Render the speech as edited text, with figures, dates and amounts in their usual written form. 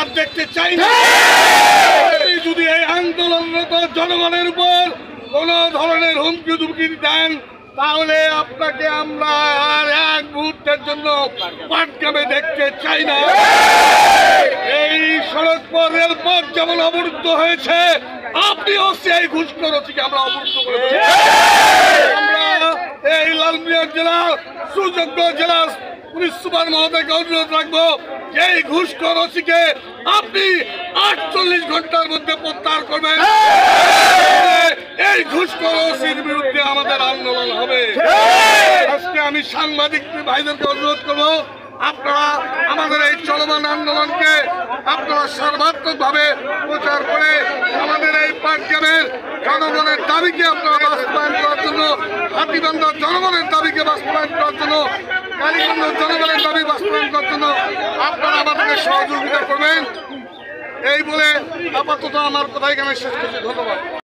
আর দেখতে চাই না। যদি এই আন্দোলনরত জনগণের উপর কোন ধরনের হুমকি ধুমকি দেন তাহলে আপনাকে আমরা আর এক মুহূর্তের জন্য পাটগ্রামে দেখতে চাই না। এই সড়ক পথ রেলপথ যেমন অবরুদ্ধ হয়েছে, আপনিও সেই ঘুষখোর ওসিকে আমরা অবরুদ্ধ করে আমরা এই লালমিয়া জেলা সুযোগ্য জেলা পুলিশ সুপার মহোদয়কে অনুরোধ রাখবো যে এই ঘুষখোর ওসিকে আপনি 48 ঘন্টার মধ্যে প্রত্যাহার করবেন। এই ঘুষখোর ওসির বিরুদ্ধে আমাদের আন্দোলন হবে। আজকে আমি সাংবাদিক ভাইদেরকে অনুরোধ করবো, আপনারা আমাদের এই চলমান আন্দোলনকে আপনারা সর্বাত্মকভাবে প্রচার করে আমাদের এই পাটগ্রামের জনগণের দাবিকে আপনারা বাস্তবায়ন করার জন্য, হাতিবান্ধার জনগণের দাবিকে বাস্তবায়ন করার জন্য, কালীগঞ্জের জনগণের দাবি বাস্তবায়ন করার জন্য আপনারা আমাদেরকে সহযোগিতা করবেন। এই বলে আপাতত আমার কথা এখানে শেষ করছি। ধন্যবাদ।